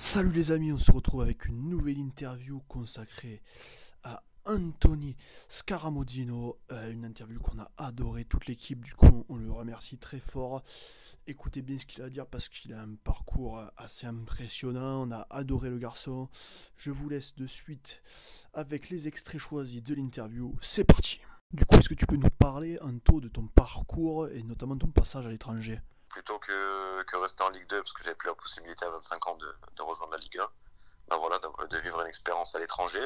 Salut les amis, on se retrouve avec une nouvelle interview consacrée à Anthony Scaramodino, une interview qu'on a adoré toute l'équipe, du coup on le remercie très fort. Écoutez bien ce qu'il a à dire parce qu'il a un parcours assez impressionnant, on a adoré le garçon. Je vous laisse de suite avec les extraits choisis de l'interview, c'est parti. Du coup, est-ce que tu peux nous parler, Anto, de ton parcours et notamment ton passage à l'étranger? Plutôt que rester en Ligue 2 parce que j'avais plus la possibilité à 25 ans de rejoindre la Ligue 1. Ben voilà, de vivre une expérience à l'étranger.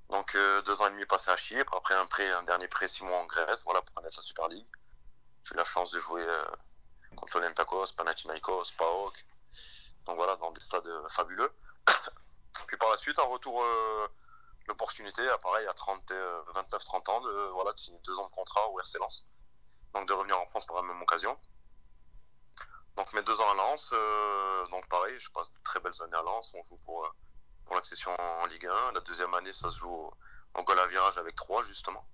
Donc 2 ans et demi passés à Chypre, après un dernier prêt 6 mois en Grèce, voilà, pour connaître la Super League. J'ai eu la chance de jouer contre l'Olympiakos, Panathinaikos, PAOK. Donc voilà, dans des stades fabuleux. Puis par la suite, en retour, l'opportunité, pareil, à 29-30 ans, de signer 2 ans de contrat au RC Lens. Donc de revenir en France pour la même occasion. Donc mes 2 ans à Lens, donc pareil, je passe de très belles années à Lens, on joue pour l'accession en Ligue 1. La deuxième année, ça se joue en goal à virage avec 3 justement.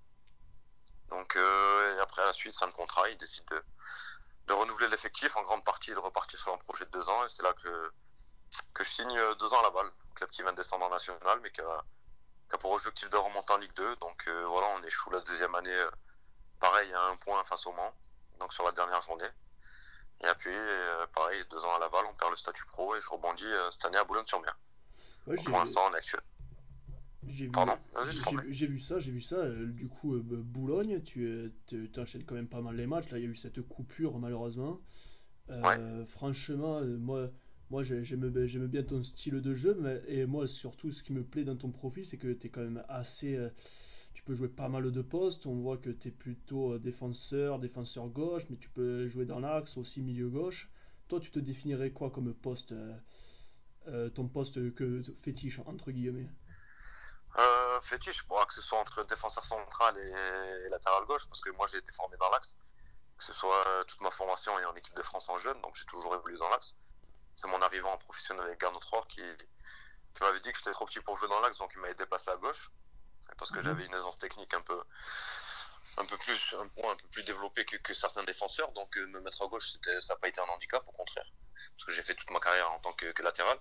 Donc et après à la suite, fin de contrat, il décide de renouveler l'effectif en grande partie et de repartir sur un projet de 2 ans. Et c'est là que je signe 2 ans à Laval, club qui vient de descendre en national, mais qui a pour objectif de remonter en Ligue 2. Donc voilà, on échoue la deuxième année, pareil, à 1 point face au Mans, donc sur la dernière journée. Et puis, pareil, 2 ans à Laval, on perd le statut pro et je rebondis cette année à Boulogne-sur-Mer. Ouais, Pour l'instant, on est actuel. J'ai vu, Pardon. Vas-y, je t'en prie. j'ai vu ça. Du coup, Boulogne, tu enchaînes quand même pas mal les matchs. Là, il y a eu cette coupure, malheureusement. Ouais. Franchement, moi j'aime bien ton style de jeu. Et moi, surtout, ce qui me plaît dans ton profil, c'est que tu es quand même assez. Tu peux jouer pas mal de postes. On voit que tu es plutôt défenseur gauche, mais tu peux jouer dans l'axe, aussi milieu gauche. Toi, tu te définirais quoi comme poste, ton poste fétiche, entre guillemets? Fétiche, bon, que ce soit entre défenseur central et latéral gauche, parce que moi j'ai été formé dans l'axe, que ce soit toute ma formation et en équipe de France en jeune, donc j'ai toujours évolué dans l'axe. C'est mon arrivée en professionnel avec Gernot Rohr qui m'avait dit que j'étais trop petit pour jouer dans l'axe, donc il m'avait déplacé à gauche, parce que Mhm. j'avais une aisance technique un peu plus développée que certains défenseurs, donc me mettre à gauche, ça n'a pas été un handicap, au contraire, parce que j'ai fait toute ma carrière en tant que latéral.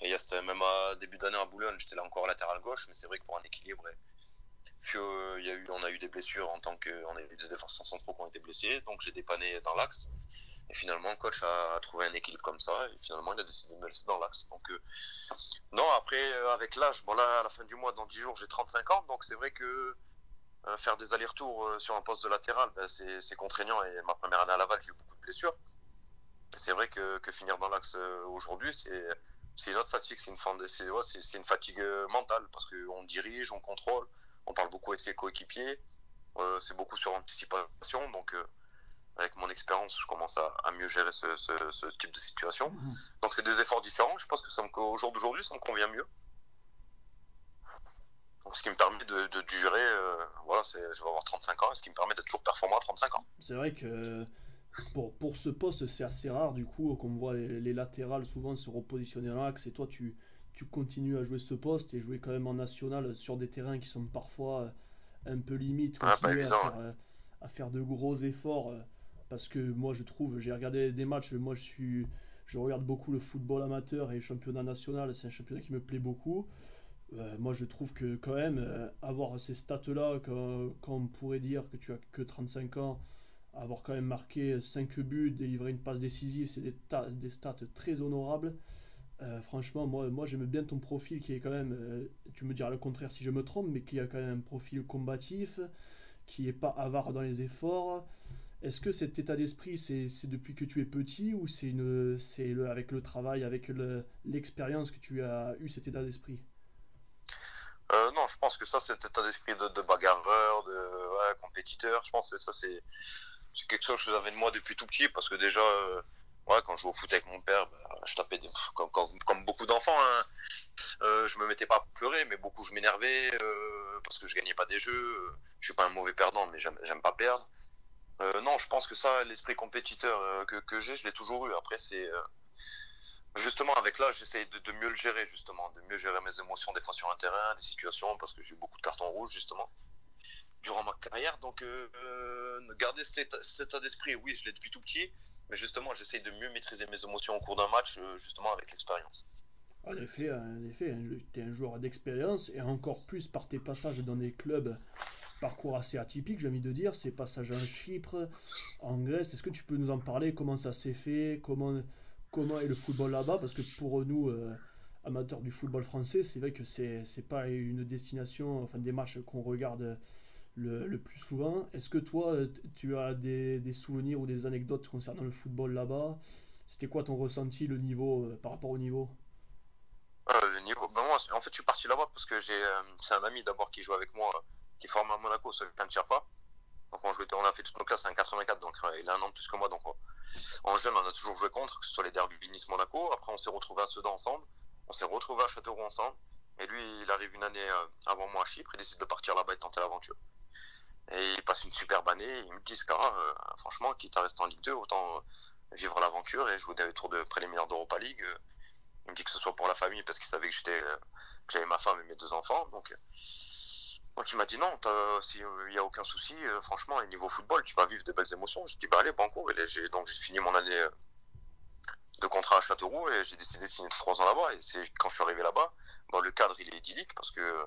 Et même à début d'année à Boulogne, j'étais là encore latéral gauche, mais c'est vrai que pour un équilibre, on a eu des blessures on a eu des défenseurs centraux qui ont été blessés, donc j'ai dépanné dans l'axe. Et finalement, le coach a trouvé un équilibre comme ça, et finalement, il a décidé de me laisser dans l'axe. Donc, non, après, avec l'âge, bon là, à la fin du mois, dans 10 jours, j'ai 35 ans, donc c'est vrai que faire des allers-retours sur un poste de latéral, ben, c'est contraignant, et ma première année à Laval, j'ai eu beaucoup de blessures. Et c'est vrai que finir dans l'axe aujourd'hui, c'est une autre fatigue, c'est une fatigue mentale parce qu'on dirige, on contrôle, on parle beaucoup avec ses coéquipiers, c'est beaucoup sur l'anticipation. Donc, avec mon expérience, je commence à mieux gérer ce type de situation. Mhm. Donc, c'est des efforts différents. Je pense que au jour d'aujourd'hui, ça me convient mieux. Donc, ce qui me permet de durer, je vais avoir 35 ans, et ce qui me permet d'être toujours performant à 35 ans. C'est vrai que pour ce poste, c'est assez rare du coup qu'on voit les latérales souvent se repositionner en axe et toi tu continues à jouer ce poste et jouer quand même en national sur des terrains qui sont parfois un peu limites, Ouais, pas continuer évident. Ouais. à faire de gros efforts parce que moi je trouve, j'ai regardé des matchs, moi je regarde beaucoup le football amateur et le championnat national, c'est un championnat qui me plaît beaucoup. Moi je trouve que quand même avoir ces stats là quand on pourrait dire que tu as que 35 ans, avoir quand même marqué 5 buts, délivrer une passe décisive, c'est des stats très honorables. Franchement, moi j'aime bien ton profil qui est quand même, tu me diras le contraire si je me trompe, mais qui a quand même un profil combatif, qui est pas avare dans les efforts. Est-ce que cet état d'esprit, c'est depuis que tu es petit ou avec le travail, avec l'expérience que tu as eu cet état d'esprit? Non, je pense que ça, cet état d'esprit de bagarreur, de compétiteur, je pense que c'est quelque chose que j'avais de moi depuis tout petit parce que déjà, quand je jouais au foot avec mon père, bah, je tapais comme beaucoup d'enfants. Hein. Je me mettais pas à pleurer, mais beaucoup je m'énervais parce que je gagnais pas des jeux. Je suis pas un mauvais perdant, mais j'aime pas perdre. Non, je pense que ça, l'esprit compétiteur que j'ai, je l'ai toujours eu. Après, c'est justement avec l'âge, j'essaye de mieux le gérer, justement, de mieux gérer mes émotions des fois sur un terrain, des situations, parce que j'ai eu beaucoup de cartons rouges, justement durant ma carrière. Donc, garder cet état d'esprit, oui, je l'ai depuis tout petit. Mais justement, j'essaye de mieux maîtriser mes émotions au cours d'un match, justement, avec l'expérience. En effet, tu es un joueur d'expérience et encore plus par tes passages dans des clubs, parcours assez atypique, j'ai envie de dire, ces passages en Chypre, en Grèce. Est-ce que tu peux nous en parler? Comment ça s'est fait? Comment est le football là-bas? Parce que pour nous, amateurs du football français, c'est vrai que c'est pas une destination, enfin des matchs qu'on regarde le plus souvent. Est-ce que toi, tu as des souvenirs ou des anecdotes concernant le football là-bas? C'était quoi ton ressenti, le niveau, par rapport au niveau? Le niveau, ben moi, en fait, je suis parti là-bas parce que c'est un ami d'abord qui joue avec moi, qui forme à Monaco, ce Can Sherpa. Donc on a fait toutes nos classes en 84, donc il a un an de plus que moi. Donc en jeune, on a toujours joué contre, que ce soit les derbys Nice-Monaco. Après, on s'est retrouvés à Sedan ensemble, on s'est retrouvés à Châteauroux ensemble. Et lui, il arrive une année avant moi à Chypre, il décide de partir là-bas et de tenter l'aventure. Et il passe une superbe année. Il me dit, Scara, franchement, quitte à rester en Ligue 2, autant vivre l'aventure et jouer des tours de préliminaires d'Europa League. Il me dit que ce soit pour la famille parce qu'il savait que j'avais ma femme et mes deux enfants. Donc il m'a dit non, s'il n'y a aucun souci, franchement, niveau football, tu vas vivre de belles émotions. J'ai dit bah allez, banco. Donc j'ai fini mon année de contrat à Châteauroux et j'ai décidé de signer 3 ans là-bas. Et c'est quand je suis arrivé là-bas, bon, le cadre il est idyllique parce que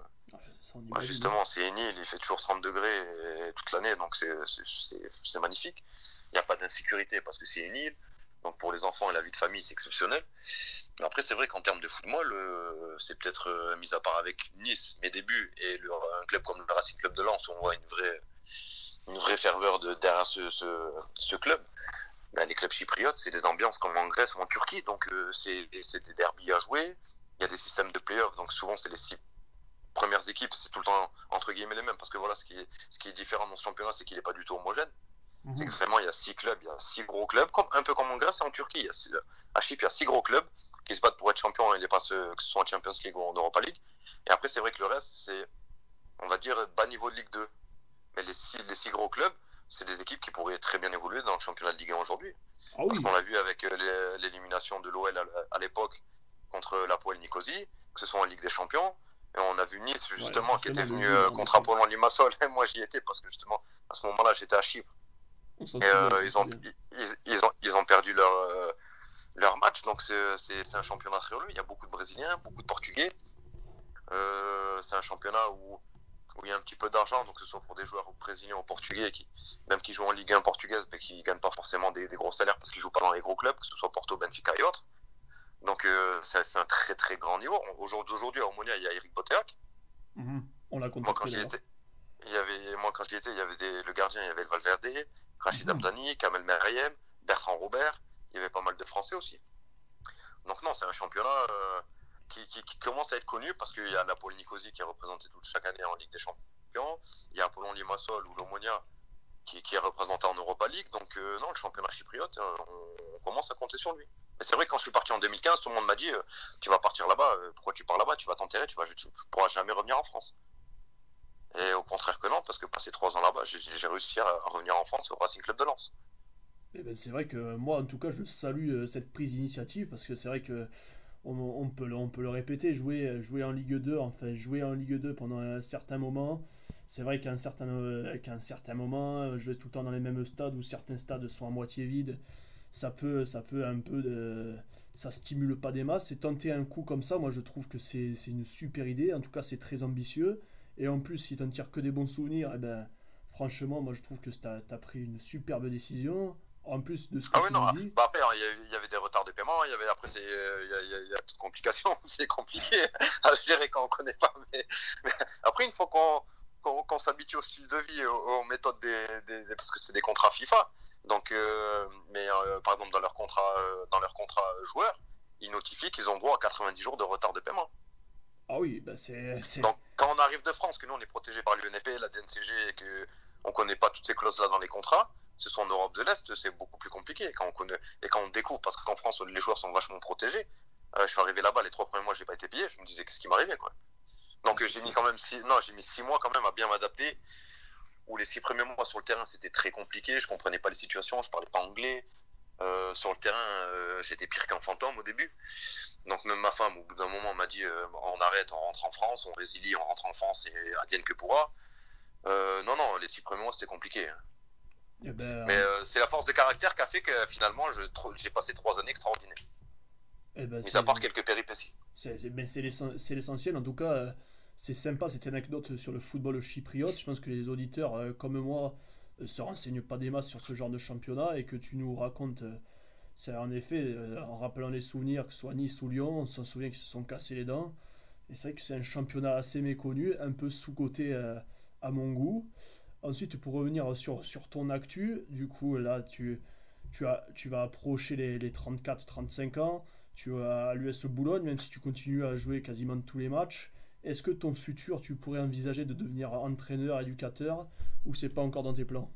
justement c'est une île, il fait toujours 30 degrés toute l'année, donc c'est magnifique. Il n'y a pas d'insécurité parce que c'est une île. Donc pour les enfants et la vie de famille, c'est exceptionnel. Mais après, c'est vrai qu'en termes de football, c'est peut-être, mis à part avec Nice, mes débuts, et un club comme le Racing Club de Lens, où on voit une vraie ferveur derrière ce club. Ben, les clubs chypriotes, c'est des ambiances comme en Grèce ou en Turquie. Donc c'est des derbies à jouer. Il y a des systèmes de play-off. Donc souvent, c'est les 6 premières équipes. C'est tout le temps, entre guillemets, les mêmes. Parce que voilà, ce qui est différent dans ce championnat, c'est qu'il n'est pas du tout homogène. C'est que vraiment, il y a 6 clubs, il y a 6 gros clubs, un peu comme en Grèce et en Turquie. À Chypre, il y a 6 gros clubs qui se battent pour être champions et les passes, que ce soit en Champions League ou en Europa League. Et après, c'est vrai que le reste, c'est, on va dire, bas niveau de Ligue 2. Mais les six gros clubs, c'est des équipes qui pourraient très bien évoluer dans le championnat de Ligue 1 aujourd'hui. Ah Parce oui, qu'on l'a vu avec l'élimination de l'OL à l'époque contre l'Apoel Nicosie, que ce soit en Ligue des Champions. Et on a vu Nice, ouais, justement, qui était justement, le venu jeu, en contre effet. Apollon Limassol. Et moi, j'y étais parce que, justement, à ce moment-là, j'étais à Chypre. On s'en Et souvient, on s'en souvient. ils ont perdu leur match. Donc c'est un championnat très relevé. Il y a beaucoup de Brésiliens, beaucoup de Portugais. C'est un championnat où il y a un petit peu d'argent, donc que ce soit pour des joueurs brésiliens ou portugais, même qui jouent en Ligue 1 portugaise, mais qui ne gagnent pas forcément des gros salaires parce qu'ils ne jouent pas dans les gros clubs, que ce soit Porto, Benfica et autres. Donc c'est un très très grand niveau. Aujourd'hui à Omonia, il y a Eric Boteac. On l'a Moi quand contacté j'y d'ailleurs. étais, il y avait le gardien, il y avait le Valverde, Rachid Mhm. Abdani, Kamel Meriem, Bertrand Robert. Il y avait pas mal de Français aussi. Donc non, c'est un championnat qui commence à être connu parce qu'il y a l'Apoel Nicosie qui est représenté chaque année en Ligue des Champions. Il y a Apollon Limassol ou l'Omonia qui est représenté en Europa League. Donc non, le championnat chypriote, on commence à compter sur lui. Mais c'est vrai que quand je suis parti en 2015, tout le monde m'a dit tu vas partir là-bas, pourquoi tu pars là-bas, tu vas t'enterrer, tu pourras jamais revenir en France. Et au contraire que non, parce que passé 3 ans là-bas, j'ai réussi à revenir en France au Racing Club de Lens. Eh ben, c'est vrai que moi, en tout cas, je salue cette prise d'initiative parce que c'est vrai que on peut le répéter, jouer en Ligue 2, enfin jouer en Ligue 2 pendant un certain moment. C'est vrai qu'à un certain moment, jouer tout le temps dans les mêmes stades où certains stades sont à moitié vides, ça peut un peu ça stimule pas des masses. Et tenter un coup comme ça, moi je trouve que c'est une super idée. En tout cas, c'est très ambitieux. Et en plus, si tu ne tires que des bons souvenirs, eh ben, franchement, moi je trouve que tu as pris une superbe décision. En plus de ce que Ah oui, tu non, nous dis. bah après, il y avait des retards de paiement, après, il y a toute complication, c'est compliqué à gérer quand on connaît pas. Mais après, une fois qu'on s'habitue au style de vie, aux méthodes parce que c'est des contrats FIFA, donc, par exemple, dans leur contrat joueur, ils notifient qu'ils ont droit à 90 jours de retard de paiement. Ah oui, bah Donc, quand on arrive de France, que nous on est protégé par l'UNFP, la DNCG, et qu'on ne connaît pas toutes ces clauses-là dans les contrats, ce sont en Europe de l'Est, c'est beaucoup plus compliqué. Et quand on découvre, parce qu'en France, les joueurs sont vachement protégés, je suis arrivé là-bas, les 3 premiers mois, je n'ai pas été payé, je me disais qu'est-ce qui m'arrivait, quoi. ah, Donc, c'est j'ai mis fou. quand même non, j'ai mis 6 mois quand même à bien m'adapter, où les 6 premiers mois sur le terrain, c'était très compliqué, je comprenais pas les situations, je parlais pas anglais. Sur le terrain, j'étais pire qu'un fantôme au début. Donc même ma femme, au bout d'un moment, m'a dit on arrête, on rentre en France, on résilie, on rentre en France et advienne que pourra. Non, non, les 6 premiers mois, c'était compliqué. Eh ben, Mais c'est la force de caractère qui a fait que finalement, j'ai passé 3 années extraordinaires. Eh ben, mis à part quelques péripéties. c'est l'essentiel. En tout cas, c'est sympa cette anecdote sur le football chypriote. Je pense que les auditeurs, comme moi, se renseignent pas des masses sur ce genre de championnat et que tu nous racontes. C'est en effet, en rappelant les souvenirs, que ce soit Nice ou Lyon, on s'en souvient qu'ils se sont cassés les dents. Et c'est vrai que c'est un championnat assez méconnu, un peu sous-coté à mon goût. Ensuite, pour revenir sur ton actu, du coup, là, tu vas approcher les 34-35 ans. Tu as à l'US Boulogne, même si tu continues à jouer quasiment tous les matchs. Est-ce que ton futur, tu pourrais envisager de devenir entraîneur, éducateur, ou c'est pas encore dans tes plans?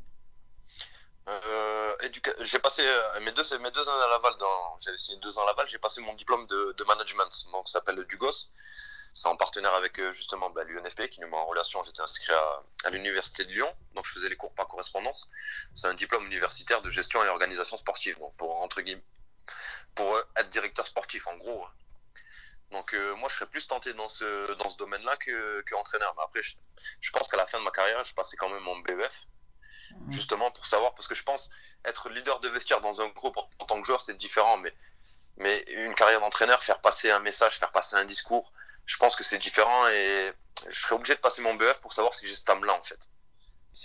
J'ai passé mes 2 ans à Laval, j'avais signé 2 ans à Laval, j'ai passé mon diplôme de management, donc ça s'appelle le Dugos. C'est en partenaire avec justement l'UNFP qui nous met en relation. J'étais inscrit à l'université de Lyon, donc je faisais les cours par correspondance. C'est un diplôme universitaire de gestion et organisation sportive, donc pour entre guillemets, pour être directeur sportif en gros. Donc moi je serais plus tenté dans ce domaine-là que entraîneur. Mais après je pense qu'à la fin de ma carrière, je passerai quand même mon BEF, justement pour savoir, parce que je pense être leader de vestiaire dans un groupe en tant que joueur c'est différent, mais une carrière d'entraîneur, faire passer un message, faire passer un discours, je pense que c'est différent et je serais obligé de passer mon BEF pour savoir si j'ai cette âme-là en fait.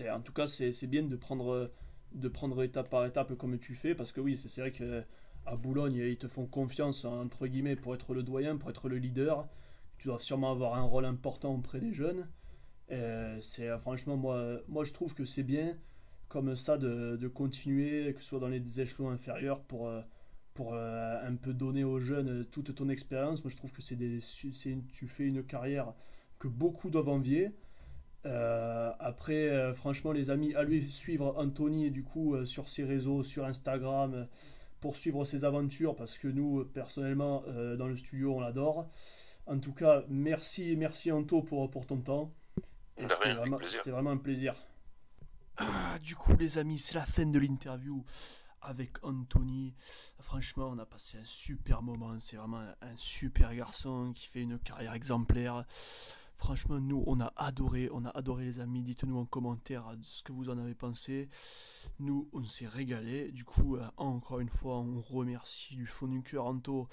En tout cas, c'est bien de prendre étape par étape comme tu fais, parce que oui, c'est vrai que à Boulogne, ils te font confiance, entre guillemets, pour être le doyen, pour être le leader. Tu dois sûrement avoir un rôle important auprès des jeunes. Franchement, moi, je trouve que c'est bien comme ça de continuer, que ce soit dans les échelons inférieurs, pour un peu donner aux jeunes toute ton expérience. Moi, je trouve que tu fais une carrière que beaucoup doivent envier. Après, franchement, les amis, allez suivre Anthony du coup sur ses réseaux, sur Instagram, pour suivre ses aventures, parce que nous, personnellement, dans le studio, on l'adore. En tout cas, merci Anto pour ton temps. Et De rien, avec plaisir. c'était vraiment un plaisir. Du coup, les amis, c'est la fin de l'interview avec Anthony. Franchement, on a passé un super moment. C'est vraiment un super garçon qui fait une carrière exemplaire. Franchement, nous, on a adoré les amis. Dites-nous en commentaire ce que vous en avez pensé. Nous, on s'est régalé. Du coup, encore une fois, on remercie du fond du cœur Anto